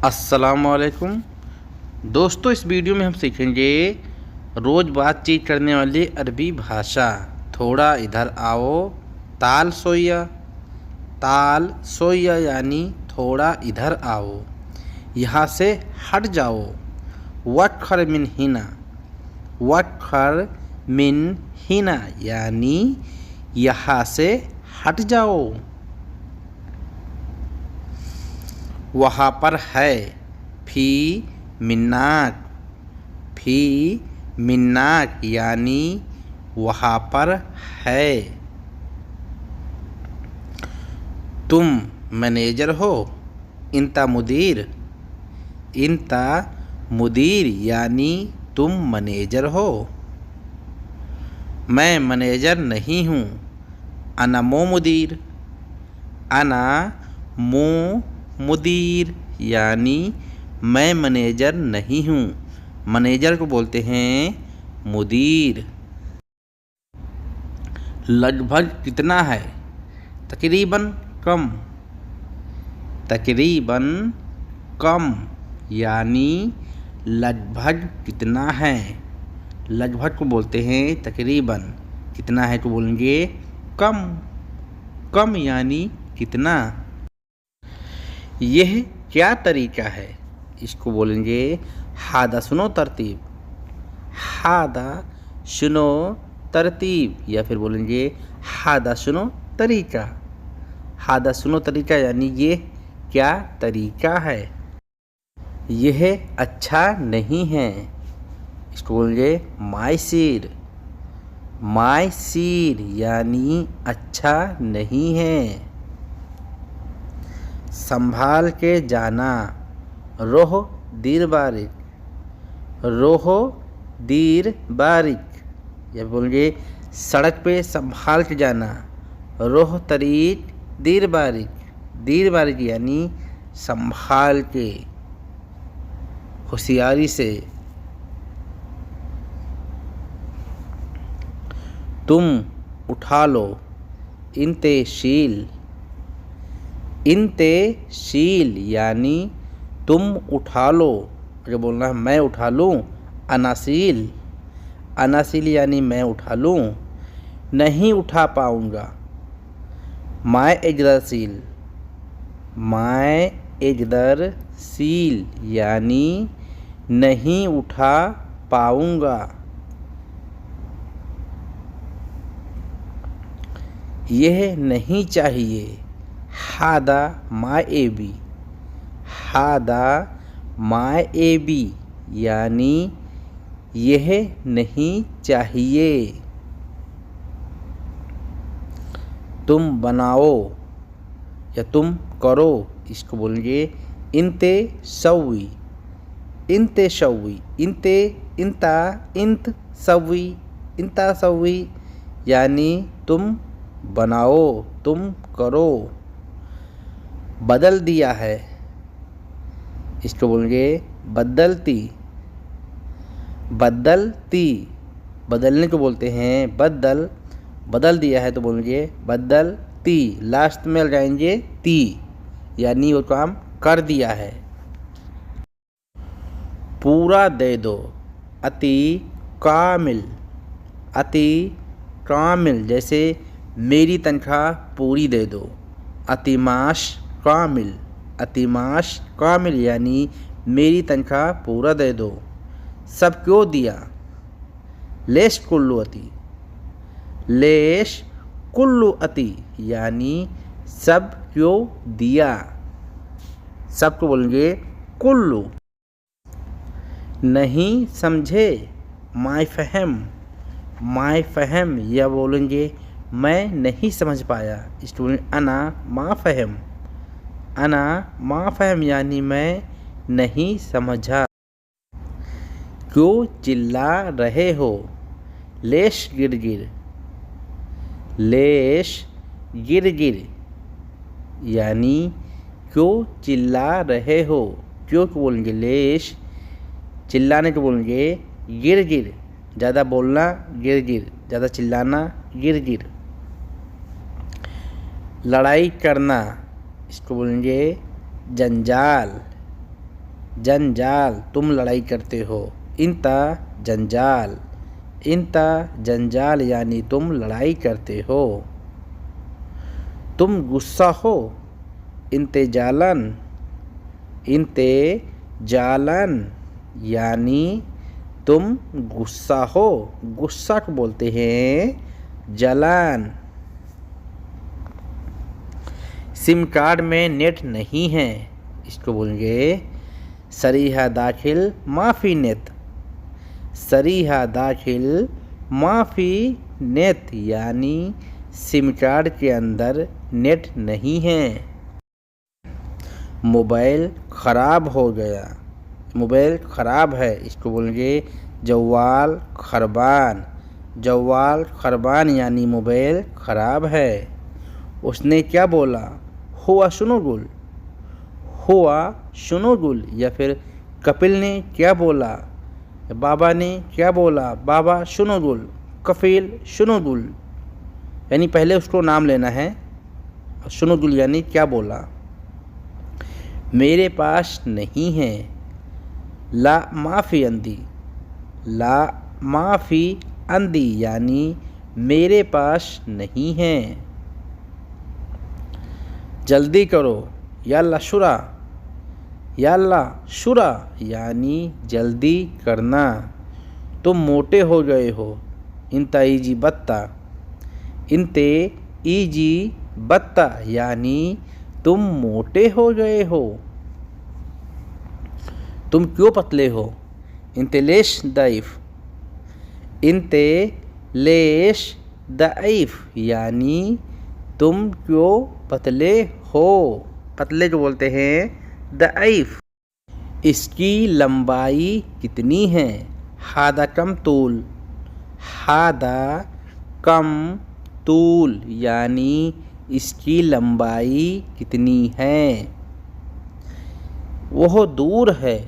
अस्सलामुअलैकुम दोस्तों, इस वीडियो में हम सीखेंगे रोज़ बातचीत करने वाली अरबी भाषा। थोड़ा इधर आओ, ताल सोया। ताल सोया यानी थोड़ा इधर आओ, यहाँ से हट जाओ। वक्खर मिन हिना। वक्खर मिन हिना यानी यहाँ से हट जाओ। वहाँ पर है। फी मिन्नाक। फी मिन्नाक यानी वहाँ पर है। तुम मैनेजर हो। इंता मुदीर। इंता मुदीर यानी तुम मैनेजर हो। मैं मैनेजर नहीं हूँ। अना मो मुदीर। अना मो मुदीर यानी मैं मैनेजर नहीं हूँ। मैनेजर को बोलते हैं मुदीर। लगभग कितना है? तकरीबन कम। तकरीबन कम यानी लगभग कितना है। लगभग को बोलते हैं तकरीबन। कितना है को बोलेंगे कम। कम यानी कितना। यह क्या तरीका है? इसको बोलेंगे हादा सुनो तरतीब। हादा सुनो तरतीब या फिर बोलेंगे हादा सुनो तरीका। हादा सुनो तरीका यानी ये क्या तरीका है। यह अच्छा नहीं है। इसको बोलेंगे मायसीर। मायसीर यानी अच्छा नहीं है। संभाल के जाना। रोह दीर बारिक। रोह दीर बारिक या बोलेंगे सड़क पे संभाल के जाना। रोह तरीक दीर बारिक। दीर बारिक यानी संभाल के, होशियारी से। तुम उठा लो। इंतेशील। इंतेशील यानी तुम उठा लो। अगर बोलना है मैं उठा लूँ। अनासील। अनासील यानी मैं उठा लूँ। नहीं उठा पाऊँगा। मैं एजदरसील। मैं एजदरसील यानी नहीं उठा पाऊँगा। यह नहीं चाहिए। हादा my AB. Hada my AB यानी यह नहीं चाहिए। तुम बनाओ या तुम करो। इसको बोलेंगे इंते सवी। इंते सवी। इंते इंता इंत सवी। इंता सवी यानी तुम बनाओ, तुम करो। बदल दिया है। इसको बोलेंगे बदलती। बदलती बदलने को बोलते हैं बदल। बदल दिया है तो बोलेंगे बदलती। लास्ट में लगाएंगे ती यानी वो काम कर दिया है। पूरा दे दो। अति कामिल। अति कामिल जैसे मेरी तनख्वाह पूरी दे दो। अतिमाश कामिल। अतिमाश कामिल यानी मेरी तनख्वाह पूरा दे दो। सब क्यों दिया? लेश कुल्लु अति। लेश कुल्लु अति यानी सब क्यों दिया। सबको बोलेंगे कुल्लु। नहीं समझे। माय फहम। माय फहम या बोलेंगे मैं नहीं समझ पाया। स्टूडेंट अना मा फहम। अना मा फहम यानी मैं नहीं समझा। क्यों चिल्ला रहे हो? लेश गिरगिर। लेश गिरगिर यानी क्यों चिल्ला रहे हो। क्यों को बोलेंगे लेश। चिल्लाने को बोलेंगे गिरगिर। ज़्यादा बोलना गिरगिर। ज़्यादा चिल्लाना गिरगिर। लड़ाई करना। इसको बोलेंगे जंजाल। जंजाल तुम लड़ाई करते हो। इंता जंजाल, इंता जंजाल यानी तुम लड़ाई करते हो। तुम गुस्सा हो। इंते जालन, इंते जालन यानी तुम गुस्सा हो। गुस्सा को बोलते हैं जलन। सिम कार्ड में नेट नहीं है, इसको बोलेंगे सरीहा दाखिल माफ़ी नेत। सरीहा दाखिल माफ़ी नेत यानी सिम कार्ड के अंदर नेट नहीं है। मोबाइल ख़राब हो गया। मोबाइल ख़राब है, इसको बोलेंगे जवाल खरबान। जवाल खरबान यानी मोबाइल ख़राब है। उसने क्या बोला? हुआ शुनुगुल। हुआ शुनुगुल। या फिर कपिल ने क्या बोला? बाबा ने क्या बोला? बाबा शुनुगुल। कपिल शुनुगुल यानी पहले उसको नाम लेना है। शुनुगुल यानी क्या बोला। मेरे पास नहीं है। ला माफ़ी अंदी। ला माफ़ी अंदी यानी मेरे पास नहीं है। जल्दी करो। यल्ला शुरा। यल्ला शुरा यानी जल्दी करना। तुम मोटे हो गए हो। इंता ईजी बत्ता। इंते ईजी बत्ता यानी तुम मोटे हो गए हो। तुम क्यों पतले हो? इंते लेश दाइफ। इंते लेश दाइफ यानी तुम क्यों पतले हो। पतले को बोलते हैं दाइफ। इसकी लंबाई कितनी है? हादा कम तूल। हादा कम तूल यानी इसकी लंबाई कितनी है। वह दूर है।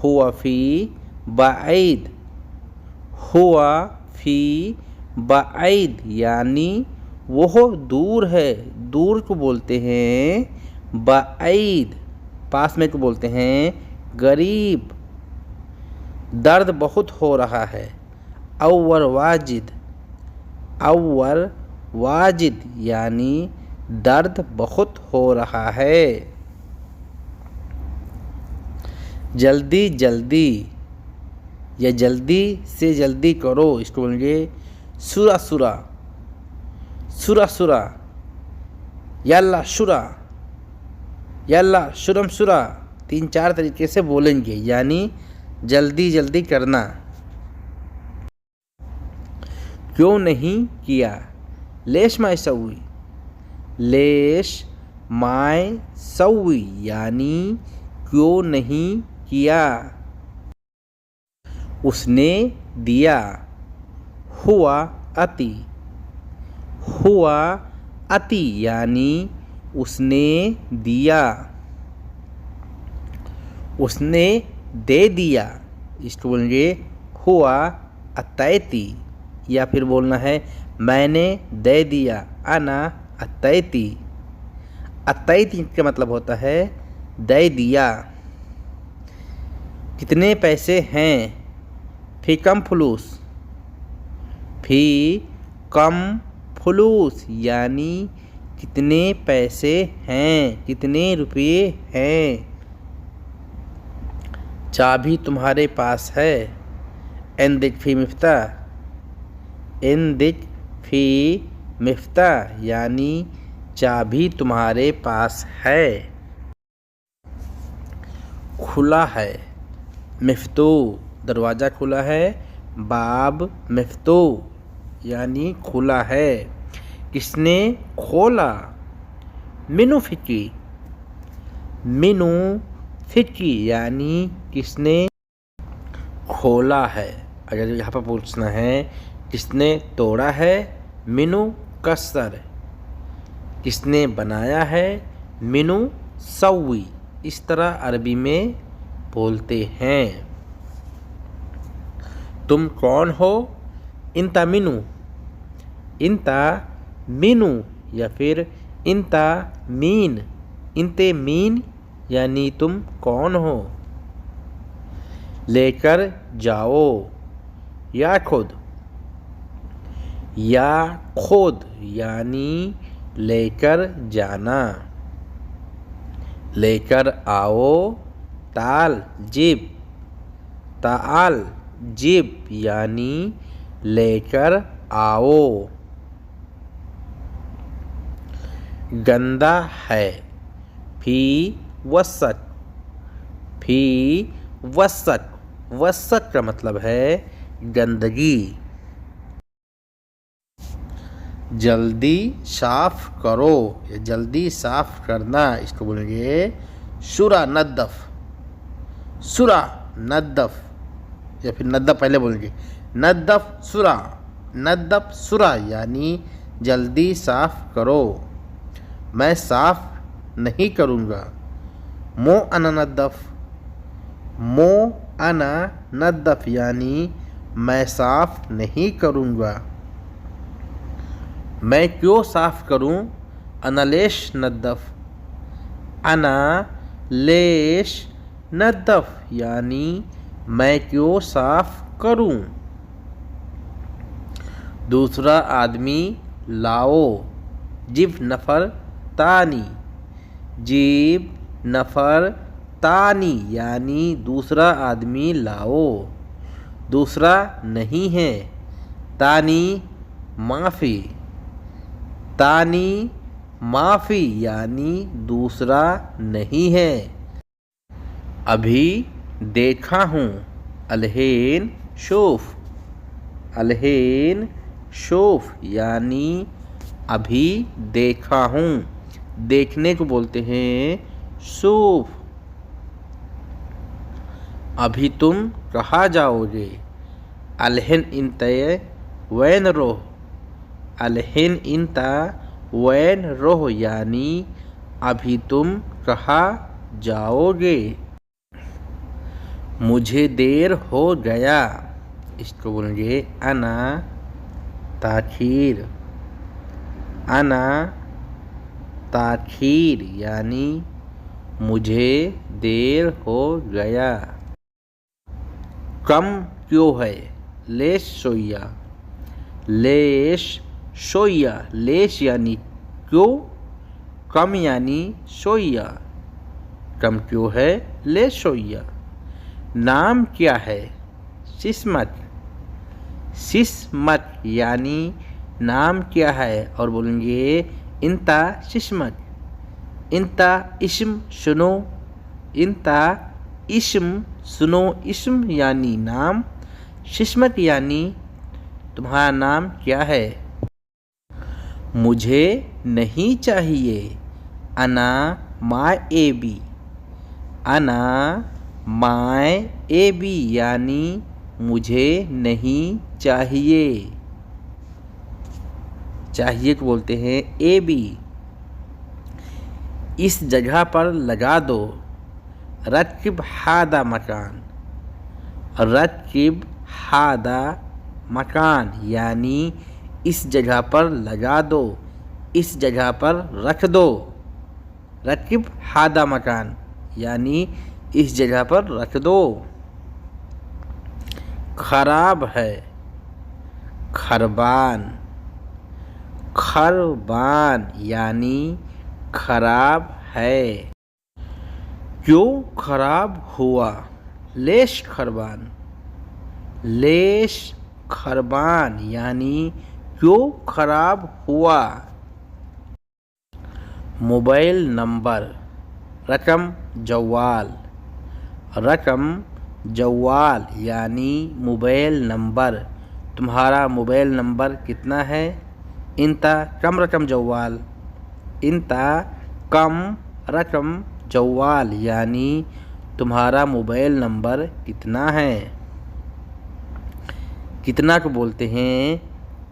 हुआ फ़ी बाइद। हुआ फ़ी बाइद यानी वह दूर है। दूर को बोलते हैं बाइद। पास में को बोलते हैं गरीब। दर्द बहुत हो रहा है। अव्वर वाजिद। अव्वर वाजिद यानी दर्द बहुत हो रहा है। जल्दी जल्दी या जल्दी से जल्दी करो, इसको बोलेंगे सुरा सुरा। सुरा सुरा। यल्ला शुरा। यल्ला शुरम शुरा। 3-4 तरीके से बोलेंगे यानी जल्दी जल्दी करना। क्यों नहीं किया? लेश माय सवी। लेश माय सवी यानी क्यों नहीं किया। उसने दिया। हुआ अति। हुआ अति यानी उसने दिया। उसने दे दिया, इसको बोलेंगे हुआ अतैती। या फिर बोलना है मैंने दे दिया। अना अतैती। अतैती का मतलब होता है दे दिया। कितने पैसे हैं? फी कम फुलूस। फी कम फुलूस यानी कितने पैसे हैं, कितने रुपये हैं। चाबी तुम्हारे पास है। इंदिक फी मिफ्ता। इंदिक फी मिफ्ता यानी चाबी तुम्हारे पास है। खुला है। मिफ्तू दरवाज़ा खुला है। बाब मिफ्तू यानी खुला है। किसने खोला? मिनु फिकी। मिनु फिकी यानी किसने खोला है। अगर यहाँ पर पूछना है किसने तोड़ा है, मिनु कसर। किसने बनाया है, मिनु सवी। इस तरह अरबी में बोलते हैं। तुम कौन हो? इंता मिनु। इंता मिनु या फिर इंता मीन। इंते मीन यानी तुम कौन हो। लेकर जाओ या खुद। या खुद यानी लेकर जाना। लेकर आओ ताल जिब। ताल जिब यानी लेकर आओ। गंदा है फी वसत। फी वसत। वसत का मतलब है गंदगी। जल्दी साफ करो या जल्दी साफ करना, इसको बोलेंगे सुरा नद्दफ। सुरा नद्दफ या फिर नद्दफ पहले बोलेंगे। नद्दफ सुरा। नद्दफ सुरा यानी जल्दी साफ करो। मैं साफ नहीं करूँगा। मो अना नद्दफ। मो अना नद्दफ यानी मैं साफ नहीं करूँगा। मैं क्यों साफ करूं? अनलेश नद्दफ। अना लेश नद्दफ यानी मैं क्यों साफ करूं। दूसरा आदमी लाओ जिब नफर तानी। जिब नफर तानी यानी दूसरा आदमी लाओ। दूसरा नहीं है। तानी माफ़ी। तानी माफ़ी यानी दूसरा नहीं है। अभी देखा हूँ। अलहेन शोफ। अलहेन शोफ यानी अभी देखा हूँ। देखने को बोलते हैं शोफ। अभी तुम कहाँ जाओगे? अलहेन इंतय वैन रोह। अलहिन इंता वैन रोह यानी अभी तुम कहाँ जाओगे। मुझे देर हो गया, इसको बोलेंगे अना ताखीर। अना ताखीर यानी मुझे देर हो गया। कम क्यों है? लेश सोया। लेश सोया। लेश यानी क्यों, कम यानी सोया। कम क्यों है? लेश सोया। नाम क्या है? सिस्मत। सिस्मत यानी नाम क्या है, और बोलेंगे इंता सिस्मत। इंता इस्म सुनो। इंता इस्म सुनो। इस्म यानी नाम। सिस्मत यानी तुम्हारा नाम क्या है। मुझे नहीं चाहिए। अना माय एबी। अना माय एबी यानी मुझे नहीं चाहिए। चाहिए को बोलते हैं एबी। इस जगह पर लगा दो। रकिब हादा मकान। रकिब हादा मकान यानी इस जगह पर लगा दो, इस जगह पर रख दो। रकिब हादा मकान यानी इस जगह पर रख दो। खराब है। खरबान। खरबान यानी खराब है। क्यों खराब हुआ? लेश खरबान। लेश खरबान यानी क्यों खराब हुआ। Mobile number. रकम जवाल। रकम जवाल यानी मोबाइल नंबर। तुम्हारा मोबाइल नंबर कितना है? इंता कम रकम जवाल। इंता कम रकम जवाल यानी तुम्हारा मोबाइल नंबर कितना है। कितना को बोलते हैं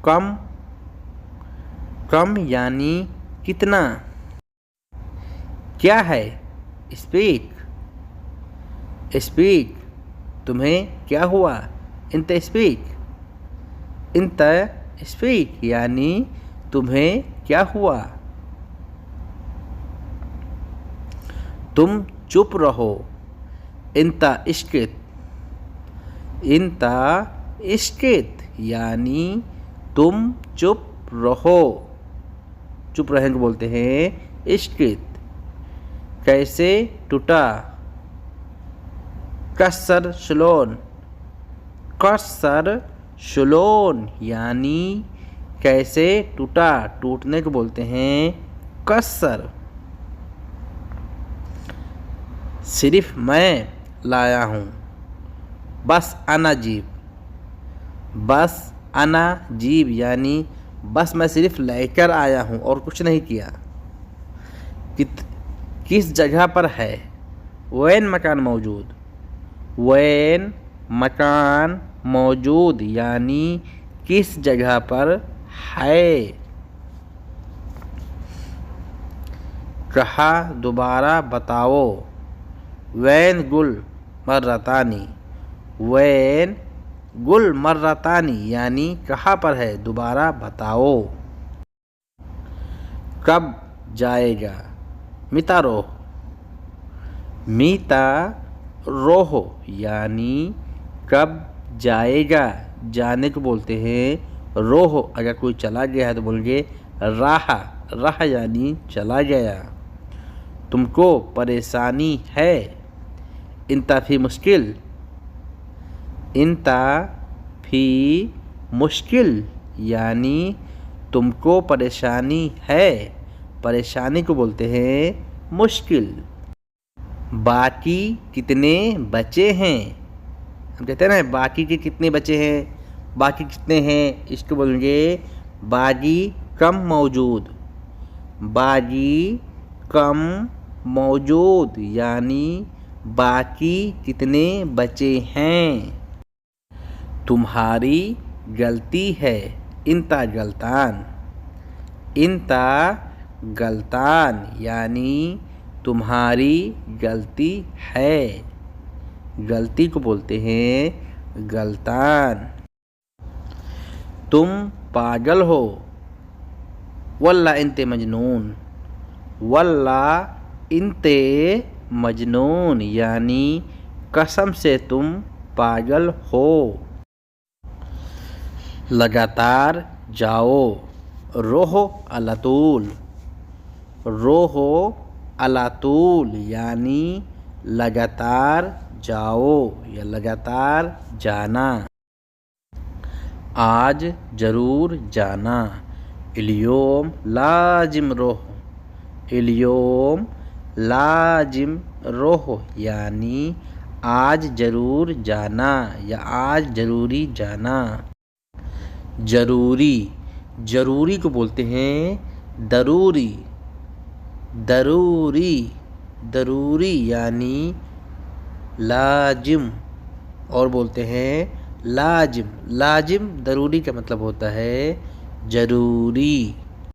कम। कम यानी कितना। क्या है? स्पीक। स्पीक तुम्हें क्या हुआ? इंत स्पीक। इंत स्पीक यानी तुम्हें क्या हुआ। तुम चुप रहो। इंता इश्कित। इंता इस्कित यानी तुम चुप रहो। चुप रहने को बोलते हैं इस्कित। कैसे टूटा, कसर शुलोन। कसर शुलोन यानी कैसे टूटा, टूटने को बोलते हैं कसर। सिर्फ मैं लाया हूँ, बस अना जीब। बस अना जीब यानी बस मैं सिर्फ लेकर आया हूँ और कुछ नहीं किया। किस जगह पर है, वैन मकान मौजूद। वैन मकान मौजूद यानी किस जगह पर है। कहा दोबारा बताओ, वैन गुल मर्रतानी। वैन गुल मर्रतानी यानी कहाँ पर है, दोबारा बताओ। कब जाएगा, मिता रोह। मीता रोह यानी कब जाएगा, जाने को बोलते हैं रोह। अगर कोई चला गया है तो बोलेंगे राहा। राह यानी चला गया। तुमको परेशानी है, इंता फी मुश्किल। इंता फी मुश्किल यानी तुमको परेशानी है। परेशानी को बोलते हैं मुश्किल। बाकी कितने बचे हैं, हम कहते हैं ना बाकी के कितने बचे हैं, बाकी कितने हैं, इसको बोलेंगे बाकी कम मौजूद। बाकी कम मौजूद यानी बाकी कितने बचे हैं। तुम्हारी गलती है, इंता गलतान। इंता गलतान यानी तुम्हारी गलती है। गलती को बोलते हैं गलतान। तुम पागल हो, वल्ला इंते मजनून। वल्ला इंते मजनून यानी कसम से तुम पागल हो। लगातार जाओ, रोहो अलातूल। रोहो अलातूल यानी लगातार जाओ या लगातार जाना। आज जरूर जाना, इल्योम लाजिम रोह। इल्योम लाजिम रोह यानी आज जरूर जाना या आज जरूरी जाना। जरूरी, जरूरी को बोलते हैं दरूरी। दरूरी, दरूरी यानी लाजिम और बोलते हैं लाजिम। लाजिम दरूरी का मतलब होता है जरूरी।